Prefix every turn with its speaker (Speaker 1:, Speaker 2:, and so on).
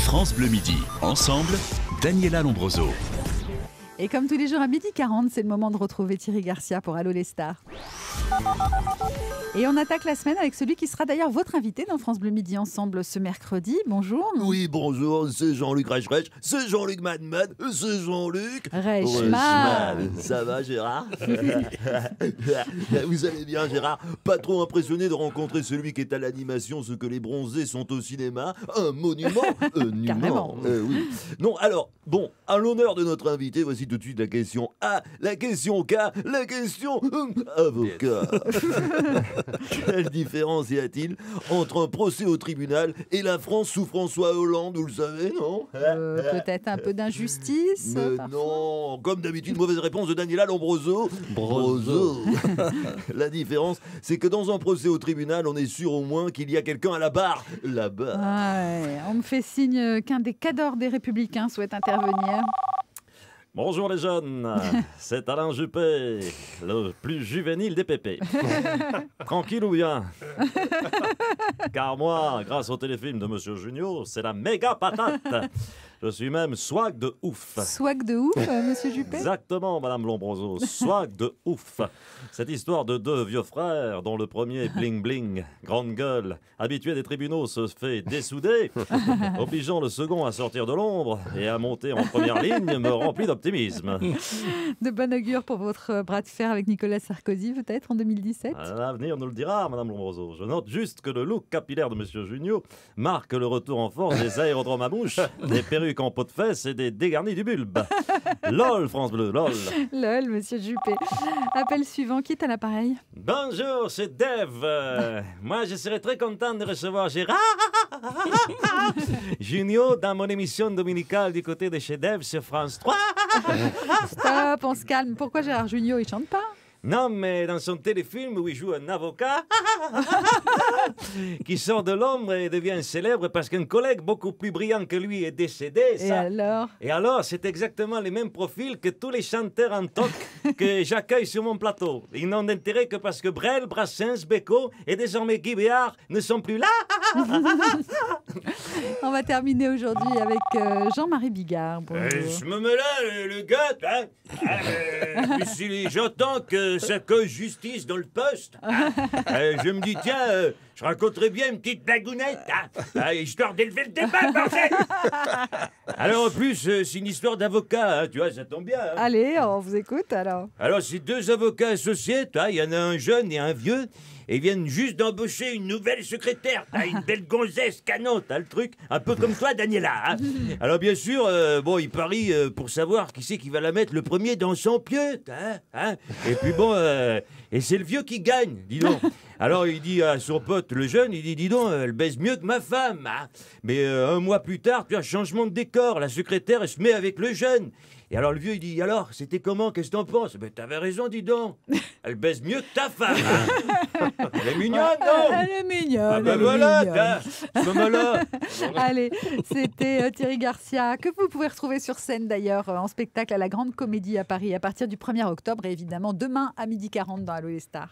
Speaker 1: France Bleu Midi. Ensemble, Daniela Lombroso.
Speaker 2: Et comme tous les jours à 12h40, c'est le moment de retrouver Thierry Garcia pour Allô les stars. Et on attaque la semaine avec celui qui sera d'ailleurs votre invité dans France Bleu Midi Ensemble ce mercredi. Bonjour.
Speaker 3: Oui, bonjour, c'est Jean-Luc Reichreich, c'est Jean-Luc Madman, c'est Jean-Luc
Speaker 2: Reichmann.
Speaker 3: Ça va Gérard? Vous allez bien Gérard? Pas trop impressionné de rencontrer celui qui est à l'animation, ce que les bronzés sont au cinéma? Un monument.
Speaker 2: Carrément.
Speaker 3: Oui. Non, alors, bon, à l'honneur de notre invité, voici tout de suite la question A, la question K, la question avocat. Quelle différence y a-t-il entre un procès au tribunal et la France sous François Hollande, vous le savez, non?
Speaker 2: Peut-être un peu d'injustice.
Speaker 3: Mais
Speaker 2: parfois.
Speaker 3: non, comme d'habitude, mauvaise réponse de Daniela Lombroso. Broso. La différence, c'est que dans un procès au tribunal, on est sûr au moins qu'il y a quelqu'un à la barre. La barre.
Speaker 2: Ouais, on me fait signe qu'un des cadors des Républicains souhaite intervenir.
Speaker 4: Bonjour les jeunes, c'est Alain Juppé, le plus juvénile des pépés. Tranquille ou bien? Car moi, grâce au téléfilm de Monsieur Junio, c'est la méga patate. Je suis même swag de ouf.
Speaker 2: Swag de ouf, monsieur Juppé.
Speaker 4: Exactement, Madame Lombroso, swag de ouf. Cette histoire de deux vieux frères, dont le premier bling bling, grande gueule, habitué des tribunaux, se fait dessouder, obligeant le second à sortir de l'ombre et à monter en première ligne, me remplit d'optimisme.
Speaker 2: De bon augure pour votre bras de fer avec Nicolas Sarkozy, peut-être, en 2017.
Speaker 4: L'avenir nous le dira, Madame Lombroso. Je note juste que le look capillaire de Monsieur Junio marque le retour en force des aérodromes à mouche, des perruques en peau de fesses et des dégarnis du bulbe. LOL, France Bleu, LOL.
Speaker 2: Lol, monsieur Juppé. Appel suivant, qui est à l'appareil?
Speaker 4: Bonjour, c'est Dave. Moi, je serais très content de recevoir Gérard Junio dans mon émission dominicale du côté de chez Dave sur France 3.
Speaker 2: Stop, on se calme. Pourquoi Gérard Jugnot, il chante pas?
Speaker 4: Non, mais dans son téléfilm où il joue un avocat qui sort de l'ombre et devient célèbre parce qu'un collègue beaucoup plus brillant que lui est décédé.
Speaker 2: Et alors?
Speaker 4: C'est exactement les mêmes profils que tous les chanteurs en toc que j'accueille sur mon plateau. Ils n'ont d'intérêt que parce que Brel, Brassens, Beko et désormais Guy Béard ne sont plus là.
Speaker 2: On va terminer aujourd'hui avec Jean-Marie Bigard. Bonjour.
Speaker 3: Je me mets là, le gars, puis si j'entends que ça cause justice dans le poste, je me dis, tiens, je raconterais bien une petite blagounette, histoire d'élever le débat, bordel. Alors en plus, c'est une histoire d'avocat, tu vois, ça tombe bien.
Speaker 2: Allez, on vous écoute alors.
Speaker 3: Alors c'est deux avocats associés, il y en a un jeune et un vieux, et ils viennent juste d'embaucher une nouvelle secrétaire. Une belle gonzesse canon, le truc, un peu comme toi, Daniela. Alors bien sûr, ils parient pour savoir qui c'est qui va la mettre le premier dans son pieu. Et puis et c'est le vieux qui gagne, dis donc. Alors il dit à son pote, le jeune, il dit, dis donc, elle baise mieux que ma femme. Mais un mois plus tard, tu as changement de décor, la secrétaire, elle se met avec le jeune. Et alors le vieux, il dit, alors, c'était comment, qu'est-ce que t'en penses? Ben t'avais raison, dis donc. Elle baise mieux que ta femme. Elle est mignonne, non?
Speaker 2: Elle est mignonne.
Speaker 3: Ah ben
Speaker 2: elle est
Speaker 3: voilà,
Speaker 2: mignonne.
Speaker 3: là.
Speaker 2: Allez, c'était Thierry Garcia, que vous pouvez retrouver sur scène d'ailleurs en spectacle à la Grande Comédie à Paris à partir du 1er octobre et évidemment demain à 12h40 dans Allô les stars.